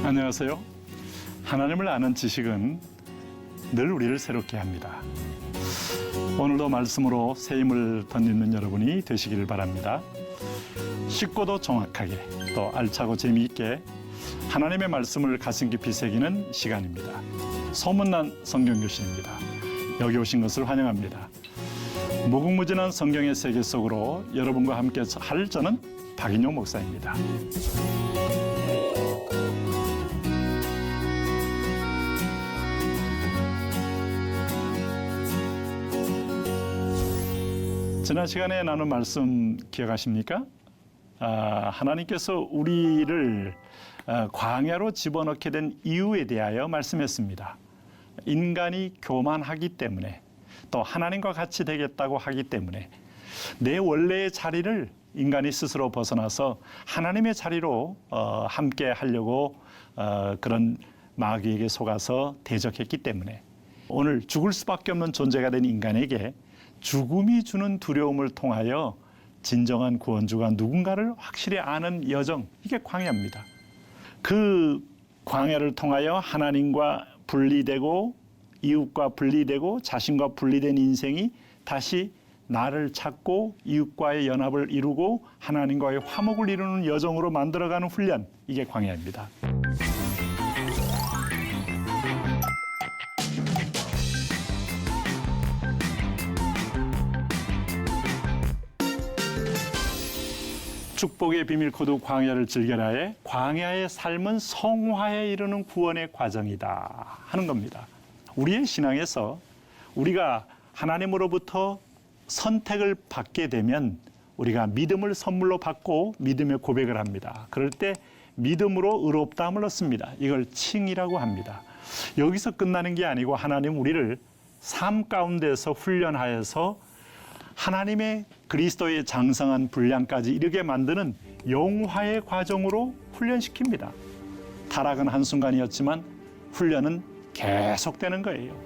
안녕하세요. 하나님을 아는 지식은 늘 우리를 새롭게 합니다. 오늘도 말씀으로 새 힘을 덧입는 여러분이 되시기를 바랍니다. 쉽고도 정확하게 또 알차고 재미있게 하나님의 말씀을 가슴 깊이 새기는 시간입니다. 소문난 성경교실입니다. 여기 오신 것을 환영합니다. 무궁무진한 성경의 세계 속으로 여러분과 함께 할 저는 박인용 목사입니다. 지난 시간에 나눈 말씀 기억하십니까? 하나님께서 우리를 광야로 집어넣게 된 이유에 대하여 말씀했습니다. 인간이 교만하기 때문에 또 하나님과 같이 되겠다고 하기 때문에 내 원래의 자리를 인간이 스스로 벗어나서 하나님의 자리로 함께 하려고 그런 마귀에게 속아서 대적했기 때문에 오늘 죽을 수밖에 없는 존재가 된 인간에게 죽음이 주는 두려움을 통하여 진정한 구원주가 누군가를 확실히 아는 여정, 이게 광야입니다. 그 광야를 통하여 하나님과 분리되고 이웃과 분리되고 자신과 분리된 인생이 다시 나를 찾고 이웃과의 연합을 이루고 하나님과의 화목을 이루는 여정으로 만들어가는 훈련, 이게 광야입니다. 축복의 비밀 코드 광야를 즐겨라의 광야의 삶은 성화에 이르는 구원의 과정이다 하는 겁니다. 우리의 신앙에서 우리가 하나님으로부터 선택을 받게 되면 우리가 믿음을 선물로 받고 믿음의 고백을 합니다. 그럴 때 믿음으로 의롭다함을 얻습니다. 이걸 칭이라고 합니다. 여기서 끝나는 게 아니고 하나님 우리를 삶 가운데서 훈련하여서 하나님의 그리스도의 장성한 분량까지 이르게 만드는 영화의 과정으로 훈련시킵니다. 타락은 한순간이었지만 훈련은 계속되는 거예요.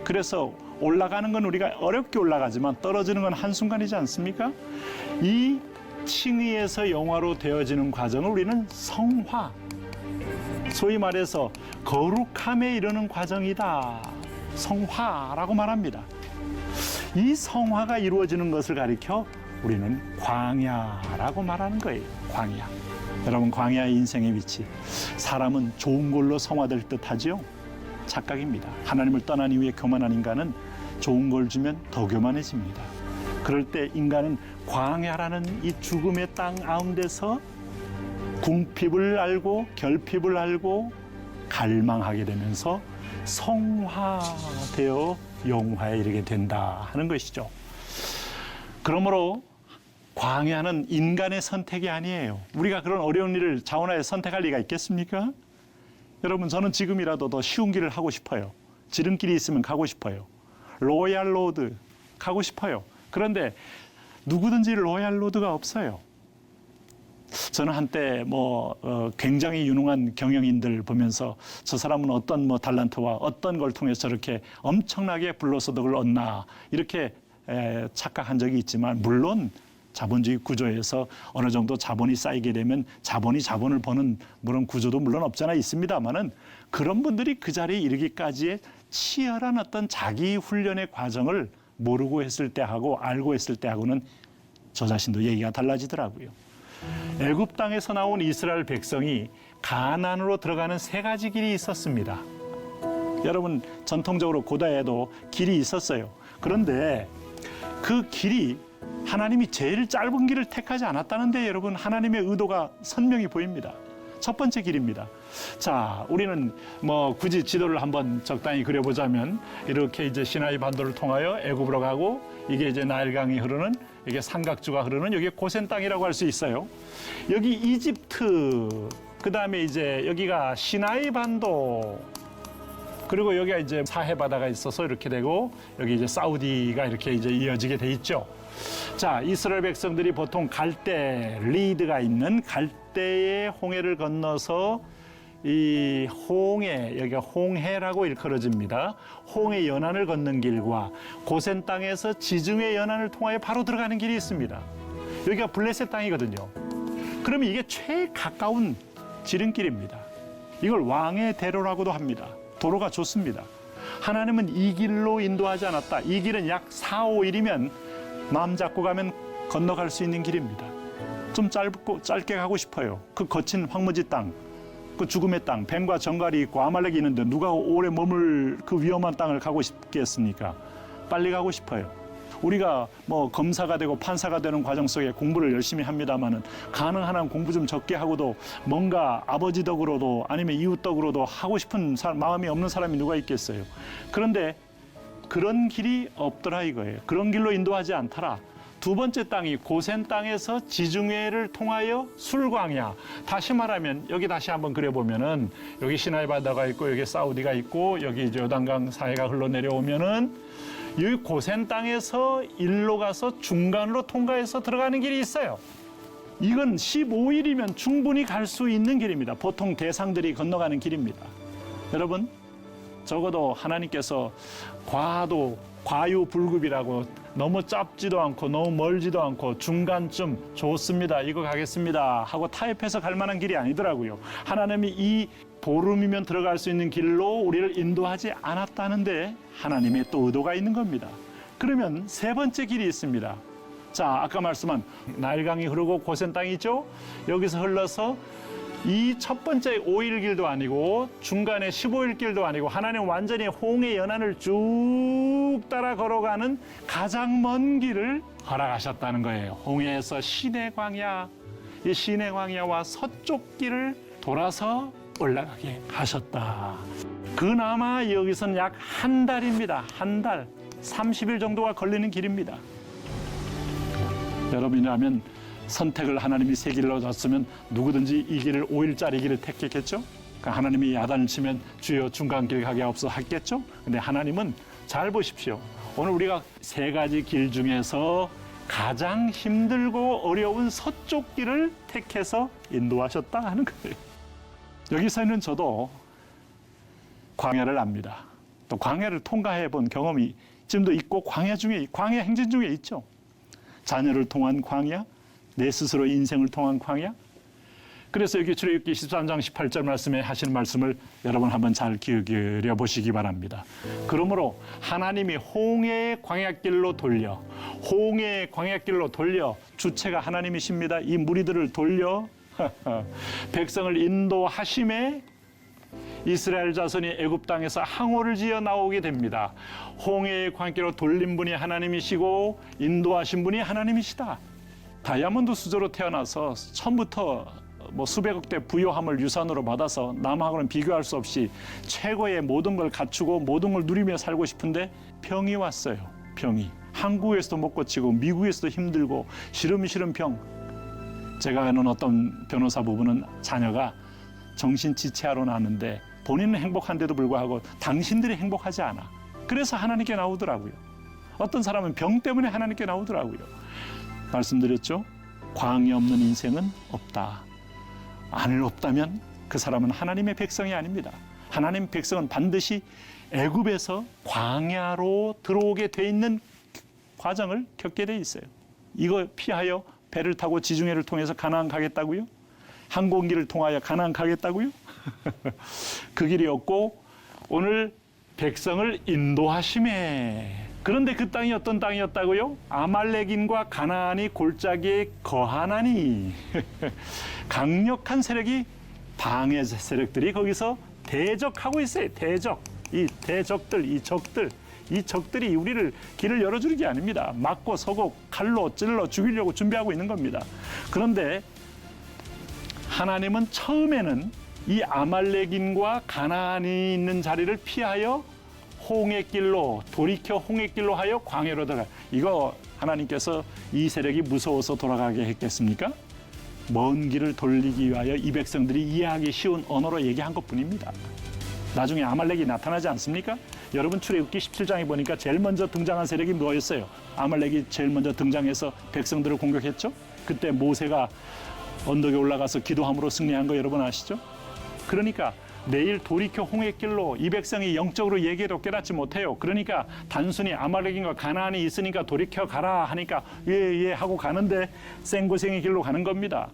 그래서 올라가는 건 우리가 어렵게 올라가지만 떨어지는 건 한순간이지 않습니까? 이 칭의에서 영화로 되어지는 과정을 우리는 성화, 소위 말해서 거룩함에 이르는 과정이다. 성화라고 말합니다. 이 성화가 이루어지는 것을 가리켜 우리는 광야라고 말하는 거예요. 광야. 여러분, 광야의 인생의 위치. 사람은 좋은 걸로 성화될 듯하지요? 착각입니다. 하나님을 떠난 이후에 교만한 인간은 좋은 걸 주면 더 교만해집니다. 그럴 때 인간은 광야라는 이 죽음의 땅 가운데서 궁핍을 알고 결핍을 알고 갈망하게 되면서 성화되어 영화에 이르게 된다 하는 것이죠. 그러므로 광야는 인간의 선택이 아니에요. 우리가 그런 어려운 일을 자원하여 선택할 리가 있겠습니까? 여러분, 저는 지금이라도 더 쉬운 길을 하고 싶어요. 지름길이 있으면 가고 싶어요. 로얄 로드 가고 싶어요. 그런데 누구든지 로얄 로드가 없어요. 저는 한때 굉장히 유능한 경영인들 보면서 저 사람은 어떤 달란트와 어떤 걸 통해서 저렇게 엄청나게 불로소득을 얻나 이렇게 착각한 적이 있지만, 물론 자본주의 구조에서 어느 정도 자본이 쌓이게 되면 자본을 버는 그런 구조도 물론 없잖아 있습니다만은, 그런 분들이 그 자리에 이르기까지의 치열한 어떤 자기 훈련의 과정을 모르고 했을 때하고 알고 했을 때하고는 저 자신도 얘기가 달라지더라고요. 애굽 땅에서 나온 이스라엘 백성이 가나안으로 들어가는 세 가지 길이 있었습니다. 여러분, 전통적으로 고대에도 길이 있었어요. 그런데 그 길이 하나님이 제일 짧은 길을 택하지 않았다는데 여러분, 하나님의 의도가 선명히 보입니다. 첫 번째 길입니다. 자, 우리는 굳이 지도를 한번 적당히 그려보자면 이렇게 이제 시나이 반도를 통하여 애굽으로 가고, 이게 이제 나일강이 흐르는, 이게 삼각주가 흐르는 여기 고센 땅이라고 할 수 있어요. 여기 이집트, 그 다음에 이제 여기가 시나이 반도, 그리고 여기가 이제 사해 바다가 있어서 이렇게 되고, 여기 이제 사우디가 이렇게 이제 이어지게 돼 있죠. 자, 이스라엘 백성들이 보통 갈대, 리드가 있는 갈대의 홍해를 건너서 이 홍해, 여기가 홍해라고 일컬어집니다. 홍해 연안을 걷는 길과 고센 땅에서 지중해 연안을 통하여 바로 들어가는 길이 있습니다. 여기가 블레셋 땅이거든요. 그러면 이게 최가까운 지름길입니다. 이걸 왕의 대로라고도 합니다. 도로가 좋습니다. 하나님은 이 길로 인도하지 않았다. 이 길은 약 4, 5일이면 마음 잡고 가면 건너갈 수 있는 길입니다. 좀 짧게 가고 싶어요. 그 거친 황무지 땅, 그 죽음의 땅, 뱀과 정갈이 있고 아말렉이 있는데 누가 오래 머물 그 위험한 땅을 가고 싶겠습니까? 빨리 가고 싶어요. 우리가 뭐 검사가 되고 판사가 되는 과정 속에 공부를 열심히 합니다마는 가능한 한 공부 좀 적게 하고도 뭔가 아버지 덕으로도 아니면 이웃 덕으로도 하고 싶은 마음이 없는 사람이 누가 있겠어요. 그런데 그런 길이 없더라 이거예요. 그런 길로 인도하지 않더라. 두 번째 땅이 고센 땅에서 지중해를 통하여 술광야. 다시 말하면 여기 다시 한번 그려보면은 여기 시나이 바다가 있고 여기 사우디가 있고 여기 요단강 사해가 흘러내려오면은 이 고센 땅에서 일로 가서 중간으로 통과해서 들어가는 길이 있어요. 이건 15일이면 충분히 갈 수 있는 길입니다. 보통 대상들이 건너가는 길입니다. 여러분, 적어도 하나님께서 과유불급이라고 너무 짧지도 않고 너무 멀지도 않고 중간쯤 좋습니다. 이거 가겠습니다 하고 타협해서 갈 만한 길이 아니더라고요. 하나님이 이 보름이면 들어갈 수 있는 길로 우리를 인도하지 않았다는데 하나님의 또 의도가 있는 겁니다. 그러면 세 번째 길이 있습니다. 자, 아까 말씀한 나일강이 흐르고 고센 땅이죠. 여기서 흘러서 이 첫 번째 5일 길도 아니고 중간에 15일 길도 아니고 하나님 완전히 홍해 연안을 쭉 따라 걸어가는 가장 먼 길을 허락하셨다는 거예요. 홍해에서 시내 광야, 이 시내 광야와 서쪽 길을 돌아서 올라가게 하셨다. 그나마 여기서는 약 한 달입니다. 한 달, 30일 정도가 걸리는 길입니다. 여러분이라면 선택을 하나님이 세 길로 줬으면 누구든지 이 길을 5일짜리 길을 택했겠죠? 그러니까 하나님이 야단을 치면 주여 중간길 가게 없어 했겠죠? 근데 하나님은 잘 보십시오. 오늘 우리가 세 가지 길 중에서 가장 힘들고 어려운 서쪽 길을 택해서 인도하셨다 하는 거예요. 여기서는 저도 광야를 압니다. 또 광야를 통과해 본 경험이 지금도 있고 광야 행진 중에 있죠. 자녀를 통한 광야, 내 스스로 인생을 통한 광야. 그래서 여기 출애굽기 13장 18절 말씀에 하시는 말씀을 여러분 한번 잘 기억해 보시기 바랍니다. 그러므로 하나님이 홍해의 광야길로 돌려 주체가 하나님이십니다. 이 무리들을 돌려 백성을 인도하심에 이스라엘 자손이 애굽 땅에서 항오를 지어 나오게 됩니다. 홍해의 광야길로 돌린 분이 하나님이시고 인도하신 분이 하나님이시다. 다이아몬드 수저로 태어나서 처음부터 수백억 대 부요함을 유산으로 받아서 남하고는 비교할 수 없이 최고의 모든 걸 갖추고 모든 걸 누리며 살고 싶은데 병이 왔어요. 병이. 한국에서도 못 고치고 미국에서도 힘들고 시름 병. 제가 아는 어떤 변호사 부부는 자녀가 정신지체하러 나왔는데 본인은 행복한데도 불구하고 당신들이 행복하지 않아. 그래서 하나님께 나오더라고요. 어떤 사람은 병 때문에 하나님께 나오더라고요. 말씀드렸죠? 광야 없는 인생은 없다. 안을 없다면 그 사람은 하나님의 백성이 아닙니다. 하나님 백성은 반드시 애굽에서 광야로 들어오게 돼 있는 과정을 겪게 돼 있어요. 이거 피하여 배를 타고 지중해를 통해서 가나안 가겠다고요? 항공기를 통하여 가나안 가겠다고요? 그 길이 없고 오늘 백성을 인도하심에. 그런데 그 땅이 어떤 땅이었다고요? 아말렉인과 가나안이 골짜기에 거하나니. 강력한 세력이, 방해 세력들이 거기서 대적하고 있어요. 대적. 이 적들이 우리를 길을 열어주는 게 아닙니다. 막고 서고 칼로 찔러 죽이려고 준비하고 있는 겁니다. 그런데 하나님은 처음에는 이 아말렉인과 가나안이 있는 자리를 피하여 돌이켜 홍해길로 하여 광야로 들어가. 이거 하나님께서 이 세력이 무서워서 돌아가게 했겠습니까? 먼 길을 돌리기 위하여 이 백성들이 이해하기 쉬운 언어로 얘기한 것뿐입니다. 나중에 아말렉이 나타나지 않습니까? 여러분 출애굽기 17장에 보니까 제일 먼저 등장한 세력이 뭐였어요? 아말렉이 제일 먼저 등장해서 백성들을 공격했죠? 그때 모세가 언덕에 올라가서 기도함으로 승리한 거 여러분 아시죠? 그러니까 내일 돌이켜 홍해길로 이 백성이 영적으로 얘기해도 깨닫지 못해요. 그러니까 단순히 아말렉인과 가나안이 있으니까 돌이켜 가라 하니까 예 하고 가는데 생고생의 길로 가는 겁니다.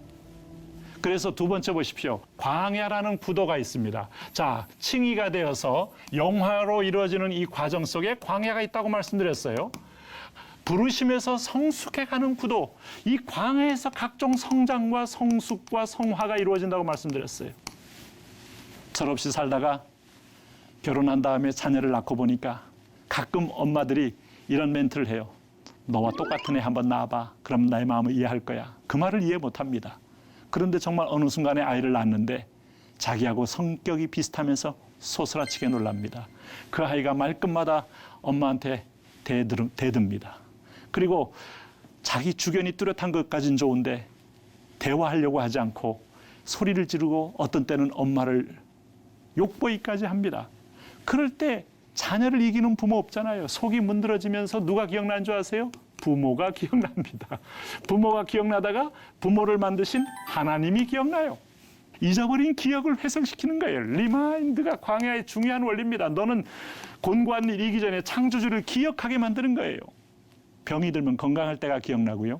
그래서 두 번째 보십시오. 광야라는 구도가 있습니다. 자, 칭의가 되어서 영화로 이루어지는 이 과정 속에 광야가 있다고 말씀드렸어요. 부르심에서 성숙해가는 구도, 이 광야에서 각종 성장과 성숙과 성화가 이루어진다고 말씀드렸어요. 철없이 살다가 결혼한 다음에 자녀를 낳고 보니까 가끔 엄마들이 이런 멘트를 해요. 너와 똑같은 애 한번 낳아봐. 그럼 나의 마음을 이해할 거야. 그 말을 이해 못합니다. 그런데 정말 어느 순간에 아이를 낳았는데 자기하고 성격이 비슷하면서 소스라치게 놀랍니다. 그 아이가 말끝마다 엄마한테 대듭니다. 그리고 자기 주견이 뚜렷한 것까지는 좋은데 대화하려고 하지 않고 소리를 지르고 어떤 때는 엄마를 욕보이까지 합니다. 그럴 때 자녀를 이기는 부모 없잖아요. 속이 문드러지면서 누가 기억나는 줄 아세요? 부모가 기억납니다. 부모가 기억나다가 부모를 만드신 하나님이 기억나요. 잊어버린 기억을 회상시키는 거예요. 리마인드가 광야의 중요한 원리입니다. 너는 곤고한 일 이기 전에 창조주를 기억하게 만드는 거예요. 병이 들면 건강할 때가 기억나고요.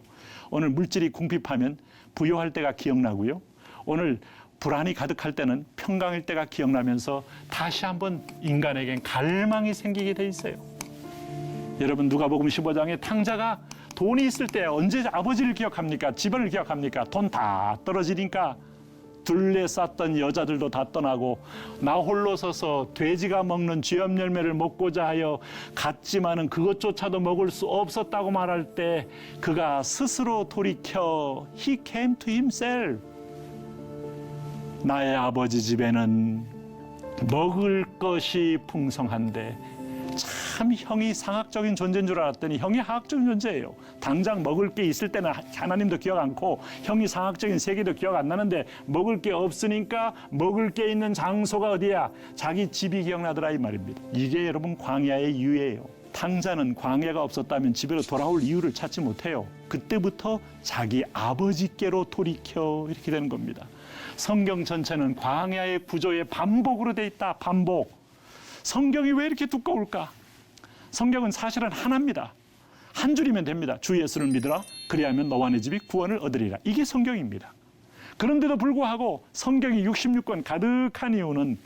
오늘 물질이 궁핍하면 부요할 때가 기억나고요. 오늘 불안이 가득할 때는 평강일 때가 기억나면서 다시 한번 인간에겐 갈망이 생기게 돼 있어요. 여러분 누가복음 15장에 탕자가 돈이 있을 때 언제 아버지를 기억합니까? 집을 기억합니까? 돈 다 떨어지니까 둘레쌌던 여자들도 다 떠나고 나 홀로 서서 돼지가 먹는 쥐염 열매를 먹고자 하여 갔지만은 그것조차도 먹을 수 없었다고 말할 때 그가 스스로 돌이켜 He came to himself. 나의 아버지 집에는 먹을 것이 풍성한데 참 형이 상학적인 존재인 줄 알았더니 형이 하학적인 존재예요. 당장 먹을 게 있을 때는 하나님도 기억 않고 형이 상학적인 세계도 기억 안 나는데 먹을 게 없으니까 먹을 게 있는 장소가 어디야? 자기 집이 기억나더라 이 말입니다. 이게 여러분 광야의 이유예요. 탕자는 광야가 없었다면 집으로 돌아올 이유를 찾지 못해요. 그때부터 자기 아버지께로 돌이켜 이렇게 되는 겁니다. 성경 전체는 광야의 구조의 반복으로 돼 있다. 반복. 성경이 왜 이렇게 두꺼울까? 성경은 사실은 하나입니다. 한 줄이면 됩니다. 주 예수를 믿으라. 그리하면 너와 내 집이 구원을 얻으리라. 이게 성경입니다. 그런데도 불구하고 성경이 66권 가득한 이유는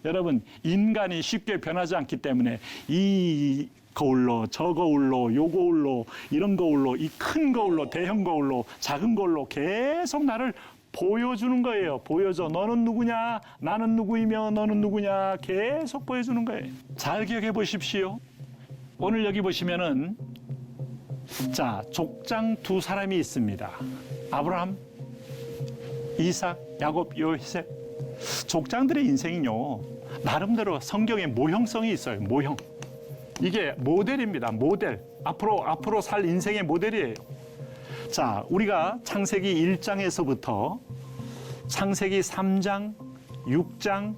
여러분 인간이 쉽게 변하지 않기 때문에 이 거울로 저 거울로 요 거울로 이런 거울로 이 큰 거울로 대형 거울로 작은 거울로 계속 나를 보여주는 거예요. 보여줘. 너는 누구냐? 나는 누구이며 너는 누구냐? 계속 보여주는 거예요. 잘 기억해 보십시오. 오늘 여기 보시면은 자, 족장 두 사람이 있습니다. 아브라함, 이삭, 야곱, 요셉. 족장들의 인생은요. 나름대로 성경의 모형성이 있어요. 모형. 이게 모델입니다. 모델. 앞으로 살 인생의 모델이에요. 자, 우리가 창세기 1장에서부터 창세기 3장, 6장,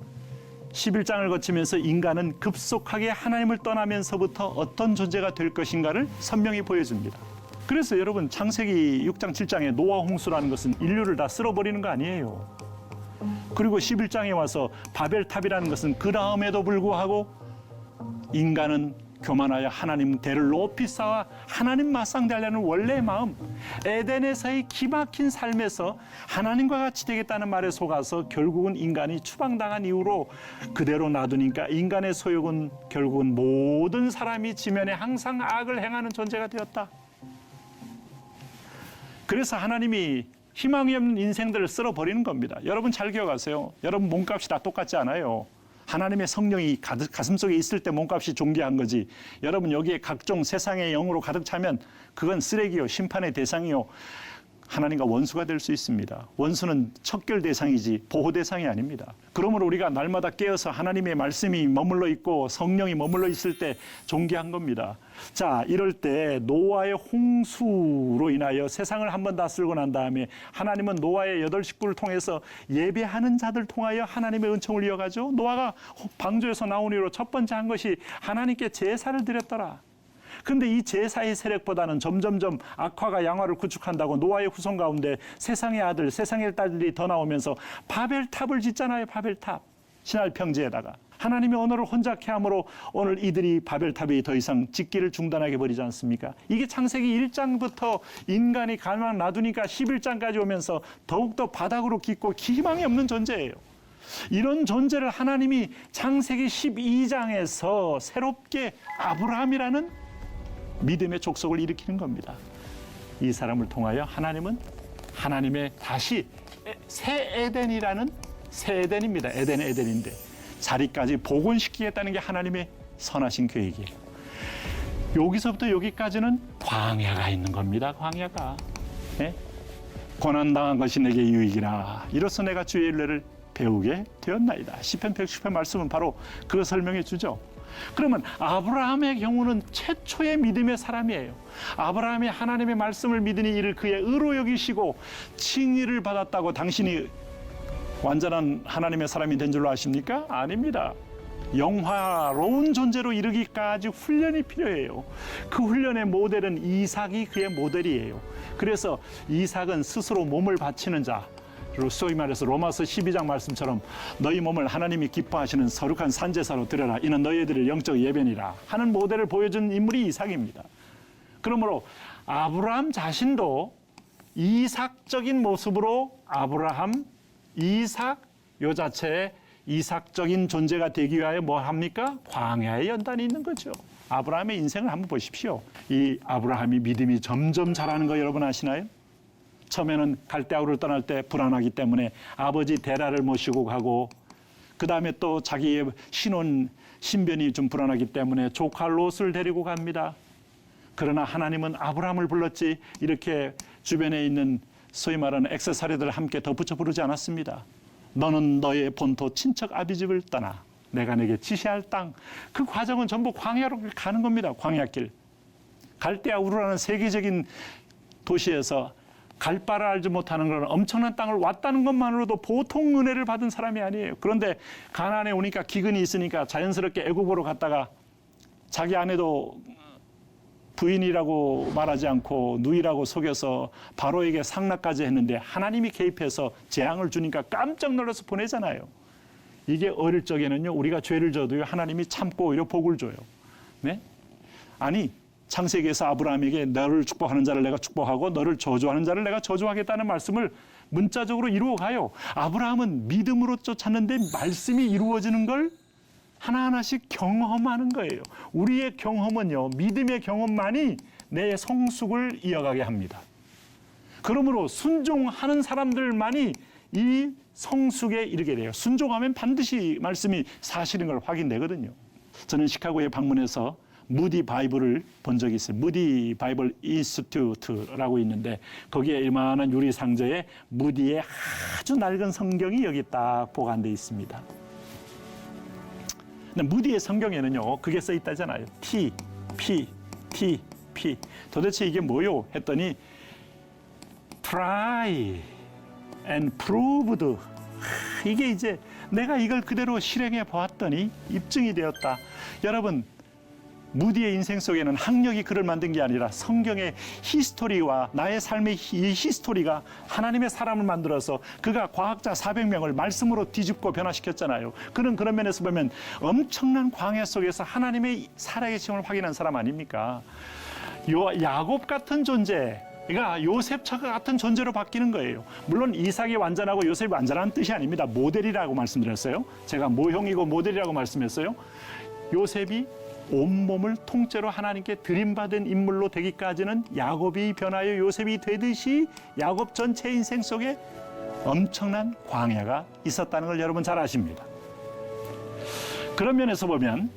11장을 거치면서 인간은 급속하게 하나님을 떠나면서부터 어떤 존재가 될 것인가를 선명히 보여줍니다. 그래서 여러분 창세기 6장, 7장에 노아 홍수라는 것은 인류를 다 쓸어버리는 거 아니에요. 그리고 11장에 와서 바벨탑이라는 것은 그 다음에도 불구하고 인간은 교만하여 하나님 대를 높이 쌓아 하나님 맞상대하려는 원래의 마음, 에덴에서의 기막힌 삶에서 하나님과 같이 되겠다는 말에 속아서 결국은 인간이 추방당한 이후로 그대로 놔두니까 인간의 소욕은 결국은 모든 사람이 지면에 항상 악을 행하는 존재가 되었다. 그래서 하나님이 희망이 없는 인생들을 쓸어버리는 겁니다. 여러분 잘 기억하세요. 여러분 몸값이 다 똑같지 않아요. 하나님의 성령이 가슴속에 있을 때 몸값이 존귀한 거지. 여러분 여기에 각종 세상의 영으로 가득 차면 그건 쓰레기요. 심판의 대상이요. 하나님과 원수가 될 수 있습니다. 원수는 척결 대상이지 보호 대상이 아닙니다. 그러므로 우리가 날마다 깨어서 하나님의 말씀이 머물러 있고 성령이 머물러 있을 때 존귀한 겁니다. 자, 이럴 때 노아의 홍수로 인하여 세상을 한번 다스리고 난 다음에 하나님은 노아의 8 식구를 통해서 예배하는 자들 통하여 하나님의 은총을 이어가죠. 노아가 방주에서 나온 이후로 첫 번째 한 것이 하나님께 제사를 드렸더라. 근데 이 제사의 세력보다는 점점점 악화가 양화를 구축한다고 노아의 후손 가운데 세상의 아들, 세상의 딸들이 더 나오면서 바벨탑을 짓잖아요. 바벨탑. 신할 평지에다가. 하나님의 언어를 혼잡케 함으로 오늘 이들이 바벨탑이 더 이상 짓기를 중단하게 버리지 않습니까? 이게 창세기 1장부터 인간이 가만 놔두니까 11장까지 오면서 더욱더 바닥으로 깊고 희망이 없는 존재예요. 이런 존재를 하나님이 창세기 12장에서 새롭게 아브라함이라는 믿음의 족속을 일으키는 겁니다. 이 사람을 통하여 하나님은 하나님의 다시 새 에덴이라는 새 에덴입니다. 에덴은 에덴인데 자리까지 복원시키겠다는 게 하나님의 선하신 계획이에요. 여기서부터 여기까지는 광야가 있는 겁니다. 광야가. 네? 고난당한 것이 내게 유익이라 이로써 내가 주의 일례를 배우게 되었나이다. 시편 110편 말씀은 바로 그 설명해 주죠. 그러면 아브라함의 경우는 최초의 믿음의 사람이에요. 아브라함이 하나님의 말씀을 믿으니 이를 그의 의로 여기시고 칭의를 받았다고 당신이 완전한 하나님의 사람이 된 줄로 아십니까? 아닙니다. 영화로운 존재로 이르기까지 훈련이 필요해요. 그 훈련의 모델은 이삭이 그의 모델이에요. 그래서 이삭은 스스로 몸을 바치는 자, 소위 말해서 로마서 12장 말씀처럼 너희 몸을 하나님이 기뻐하시는 거룩한 산제사로 드려라. 이는 너희들의 영적 예배니라 하는 모델을 보여준 인물이 이삭입니다. 그러므로 아브라함 자신도 이삭적인 모습으로 아브라함, 이삭 요 자체의 이삭적인 존재가 되기 위하여 뭐 합니까? 광야의 연단이 있는 거죠. 아브라함의 인생을 한번 보십시오. 이 아브라함이 믿음이 점점 자라는 거 여러분 아시나요? 처음에는 갈대아우를 떠날 때 불안하기 때문에 아버지 데라를 모시고 가고 그 다음에 또 자기의 신변이 좀 불안하기 때문에 조카 롯을 데리고 갑니다. 그러나 하나님은 아브라함을 불렀지 이렇게 주변에 있는 소위 말하는 액세서리들을 함께 덧붙여 부르지 않았습니다. 너는 너의 본토 친척 아비집을 떠나 내가 내게 지시할 땅. 그 과정은 전부 광야로 가는 겁니다. 광야길. 갈대아우르라는 세계적인 도시에서 갈 바를 알지 못하는 그런 엄청난 땅을 왔다는 것만으로도 보통 은혜를 받은 사람이 아니에요. 그런데 가나안에 오니까 기근이 있으니까 자연스럽게 애굽으로 갔다가 자기 아내도 부인이라고 말하지 않고 누이라고 속여서 바로에게 상납까지 했는데 하나님이 개입해서 재앙을 주니까 깜짝 놀라서 보내잖아요. 이게 어릴 적에는요, 우리가 죄를 져도요, 하나님이 참고 오히려 복을 줘요. 네? 아니, 창세기에서 아브라함에게 너를 축복하는 자를 내가 축복하고 너를 저주하는 자를 내가 저주하겠다는 말씀을 문자적으로 이루어가요. 아브라함은 믿음으로 쫓았는데 말씀이 이루어지는 걸 하나하나씩 경험하는 거예요. 우리의 경험은요, 믿음의 경험만이 내 성숙을 이어가게 합니다. 그러므로 순종하는 사람들만이 이 성숙에 이르게 돼요. 순종하면 반드시 말씀이 사실인 걸 확인되거든요. 저는 시카고에 방문해서 무디 바이블을 본 적이 있어요. 무디 바이블 인스티튜트라고 있는데 거기에 이만한 유리 상자에 무디의 아주 낡은 성경이 여기 딱 보관되어 있습니다. 근데 무디의 성경에는요, 그게 써 있다잖아요. T, P, T, P. 도대체 이게 뭐요? 했더니 try and proved. 이게 이제 내가 이걸 그대로 실행해 보았더니 입증이 되었다. 여러분, 무디의 인생 속에는 학력이 그를 만든 게 아니라 성경의 히스토리와 나의 삶의 이 히스토리가 하나님의 사람을 만들어서 그가 과학자 400명을 말씀으로 뒤집고 변화시켰잖아요. 그는 그런 면에서 보면 엄청난 광야 속에서 하나님의 살아계심을 확인한 사람 아닙니까? 야곱 같은 존재, 그러니까 요셉처 같은 존재로 바뀌는 거예요. 물론 이삭이 완전하고 요셉이 완전한 뜻이 아닙니다. 모델이라고 말씀드렸어요. 제가 모형이고 모델이라고 말씀했어요. 요셉이 온몸을 통째로 하나님께 드림받은 인물로 되기까지는 야곱이 변하여 요셉이 되듯이 야곱 전체 인생 속에 엄청난 광야가 있었다는 걸 여러분 잘 아십니다. 그런 면에서 보면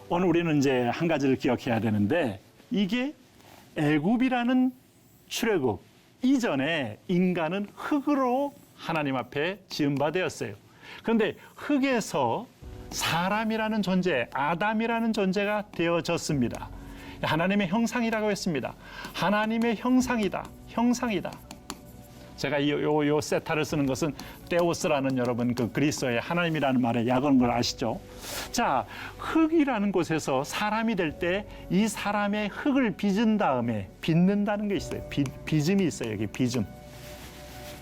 오늘 우리는 이제 한 가지를 기억해야 되는데 이게 애굽이라는 출애굽 이전에 인간은 흙으로 하나님 앞에 지은 바 되었어요. 그런데 흙에서 사람이라는 존재, 아담이라는 존재가 되어졌습니다. 하나님의 형상이라고 했습니다. 하나님의 형상이다. 형상이다. 제가 요 세타를 쓰는 것은 테오스라는 여러분 그 그리스어의 하나님이라는 말에 약어인 걸 아시죠? 자, 흙이라는 곳에서 사람이 될 때 이 사람의 흙을 빚은 다음에 빚는다는 게 있어요. 빚음이 있어요. 여기 빚음.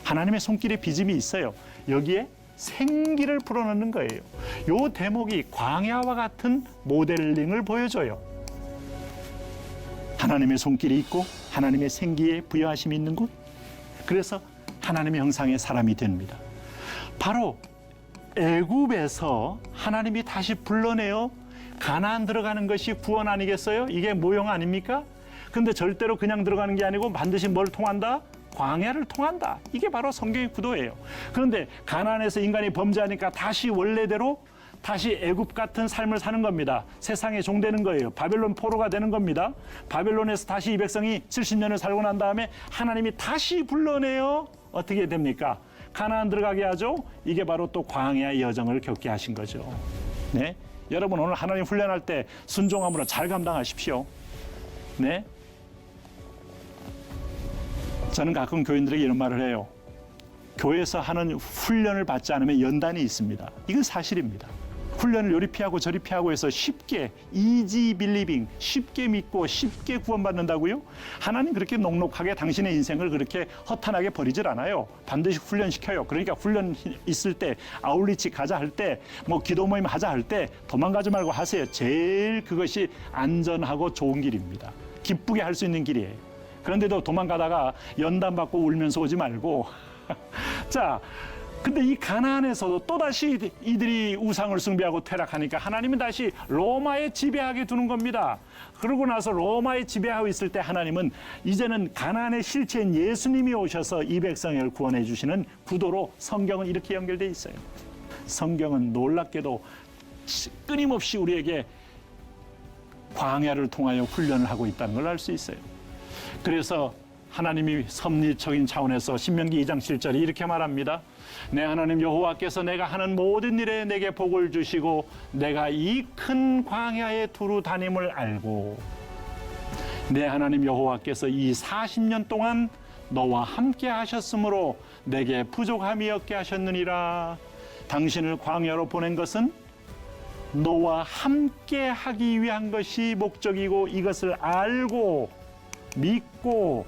하나님의 손길에 빚음이 있어요. 여기에 생기를 불어넣는 거예요. 요 대목이 광야와 같은 모델링을 보여줘요. 하나님의 손길이 있고 하나님의 생기에 부여하심이 있는 곳. 그래서 하나님의 형상의 사람이 됩니다. 바로 애굽에서 하나님이 다시 불러내어 가나안 들어가는 것이 구원 아니겠어요? 이게 모형 아닙니까? 근데 절대로 그냥 들어가는 게 아니고 반드시 뭘 통한다? 광야를 통한다. 이게 바로 성경의 구도예요. 그런데 가나안에서 인간이 범죄하니까 다시 원래대로 다시 애굽 같은 삶을 사는 겁니다. 세상에 종되는 거예요. 바벨론 포로가 되는 겁니다. 바벨론에서 다시 이 백성이 70년을 살고 난 다음에 하나님이 다시 불러내어 어떻게 됩니까? 가나안 들어가게 하죠. 이게 바로 또 광야의 여정을 겪게 하신 거죠. 네, 여러분 오늘 하나님 훈련할 때 순종함으로 잘 감당하십시오. 네, 저는 가끔 교인들에게 이런 말을 해요. 교회에서 하는 훈련을 받지 않으면 연단이 있습니다. 이건 사실입니다. 훈련을 요리 피하고 저리 피하고 해서 쉽게 easy believing, 쉽게 믿고 쉽게 구원받는다고요? 하나님 그렇게 녹록하게 당신의 인생을 그렇게 허탄하게 버리질 않아요. 반드시 훈련시켜요. 그러니까 훈련 있을 때 아울리치 가자 할 때 뭐 기도 모임 하자 할 때 도망가지 말고 하세요. 제일 그것이 안전하고 좋은 길입니다. 기쁘게 할 수 있는 길이에요. 그런데도 도망가다가 연단받고 울면서 오지 말고 자, 근데 이 가나안에서도 또다시 이들이 우상을 숭배하고 퇴락하니까 하나님은 다시 로마에 지배하게 두는 겁니다. 그러고 나서 로마에 지배하고 있을 때 하나님은 이제는 가나안의 실체인 예수님이 오셔서 이 백성을 구원해 주시는 구도로 성경은 이렇게 연결되어 있어요. 성경은 놀랍게도 끊임없이 우리에게 광야를 통하여 훈련을 하고 있다는 걸 알 수 있어요. 그래서 하나님이 섭리적인 차원에서 신명기 2장 7절이 이렇게 말합니다. 내 하나님 여호와께서 내가 하는 모든 일에 내게 복을 주시고 내가 이 큰 광야에 두루 다님을 알고 내 하나님 여호와께서 이 40년 동안 너와 함께 하셨으므로 내게 부족함이 없게 하셨느니라. 당신을 광야로 보낸 것은 너와 함께 하기 위한 것이 목적이고 이것을 알고 믿고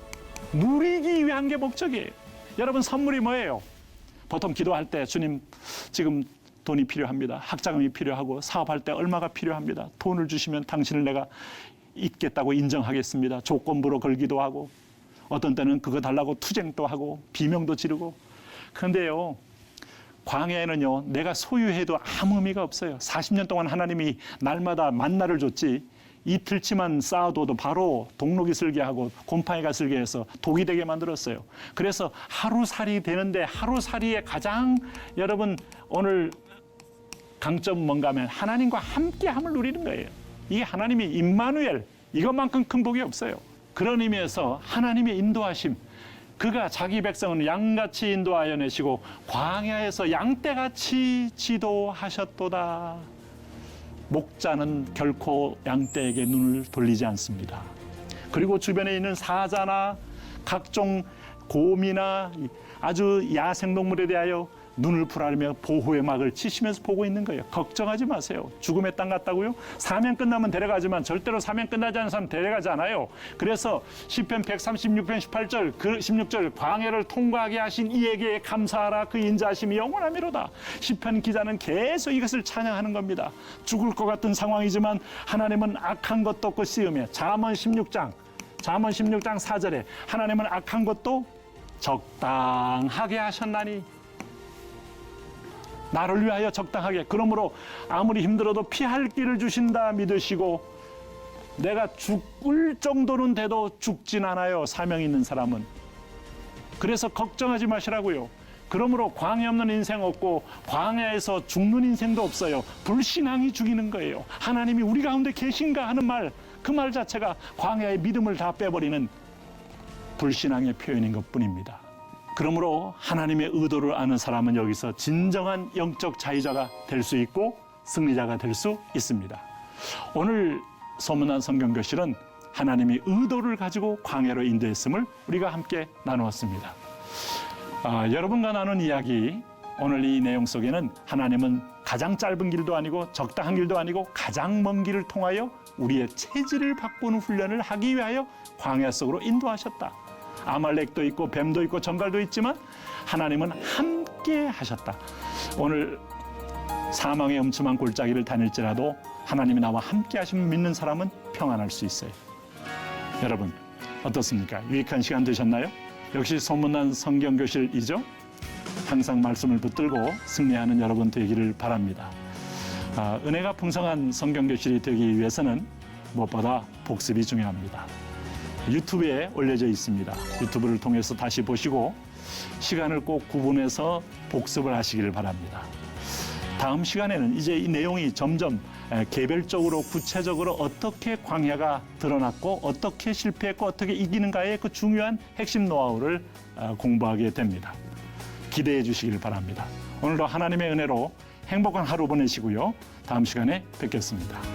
누리기 위한 게 목적이에요. 여러분 선물이 뭐예요? 보통 기도할 때 주님 지금 돈이 필요합니다. 학자금이 필요하고 사업할 때 얼마가 필요합니다. 돈을 주시면 당신을 내가 잊겠다고 인정하겠습니다. 조건부로 걸기도 하고 어떤 때는 그거 달라고 투쟁도 하고 비명도 지르고. 그런데요 광야에는요 내가 소유해도 아무 의미가 없어요. 40년 동안 하나님이 날마다 만나를 줬지 이틀치만 쌓아둬도 바로 동록이 슬게 하고 곰팡이가 슬게 해서 독이 되게 만들었어요. 그래서 하루살이 되는데 하루살이의 가장 여러분 오늘 강점은 뭔가 하면 하나님과 함께함을 누리는 거예요. 이게 하나님이 임마누엘 이것만큼 큰 복이 없어요. 그런 의미에서 하나님의 인도하심 그가 자기 백성은 양같이 인도하여 내시고 광야에서 양떼같이 지도하셨도다. 목자는 결코 양떼에게 눈을 돌리지 않습니다. 그리고 주변에 있는 사자나 각종 곰이나 아주 야생동물에 대하여 눈을 부라리며 보호의 막을 치시면서 보고 있는 거예요. 걱정하지 마세요. 죽음의 땅 같다고요? 사명 끝나면 데려가지만 절대로 사명 끝나지 않은 사람 데려가지 않아요. 그래서 시편 136편 18절 그 16절 광야를 통과하게 하신 이에게 감사하라 그 인자하심이 영원하미로다. 시편 기자는 계속 이것을 찬양하는 겁니다. 죽을 것 같은 상황이지만 하나님은 악한 것도 없고 씌우며 잠언 16장 4절에 하나님은 악한 것도 적당하게 하셨나니 나를 위하여 적당하게 그러므로 아무리 힘들어도 피할 길을 주신다 믿으시고 내가 죽을 정도는 돼도 죽진 않아요. 사명 있는 사람은. 그래서 걱정하지 마시라고요. 그러므로 광야 없는 인생 없고 광야에서 죽는 인생도 없어요. 불신앙이 죽이는 거예요. 하나님이 우리 가운데 계신가 하는 말 그 말 자체가 광야의 믿음을 다 빼버리는 불신앙의 표현인 것뿐입니다. 그러므로 하나님의 의도를 아는 사람은 여기서 진정한 영적 자유자가 될 수 있고 승리자가 될 수 있습니다. 오늘 소문난 성경교실은 하나님이 의도를 가지고 광야로 인도했음을 우리가 함께 나누었습니다. 여러분과 나눈 이야기 오늘 이 내용 속에는 하나님은 가장 짧은 길도 아니고 적당한 길도 아니고 가장 먼 길을 통하여 우리의 체질을 바꾸는 훈련을 하기 위하여 광야 속으로 인도하셨다. 아말렉도 있고 뱀도 있고 정갈도 있지만 하나님은 함께 함께 하셨다. 오늘 사망의 음침한 골짜기를 다닐지라도 하나님이 나와 함께 하시면 믿는 사람은 평안할 수 있어요. 여러분 어떻습니까? 유익한 시간 되셨나요? 역시 소문난 성경교실이죠? 항상 말씀을 붙들고 승리하는 여러분 되기를 바랍니다. 은혜가 풍성한 성경교실이 되기 위해서는 무엇보다 복습이 중요합니다. 유튜브에 올려져 있습니다. 유튜브를 통해서 다시 보시고 시간을 꼭 구분해서 복습을 하시기를 바랍니다. 다음 시간에는 이제 이 내용이 점점 개별적으로 구체적으로 어떻게 광야가 드러났고 어떻게 실패했고 어떻게 이기는가의 그 중요한 핵심 노하우를 공부하게 됩니다. 기대해 주시길 바랍니다. 오늘도 하나님의 은혜로 행복한 하루 보내시고요. 다음 시간에 뵙겠습니다.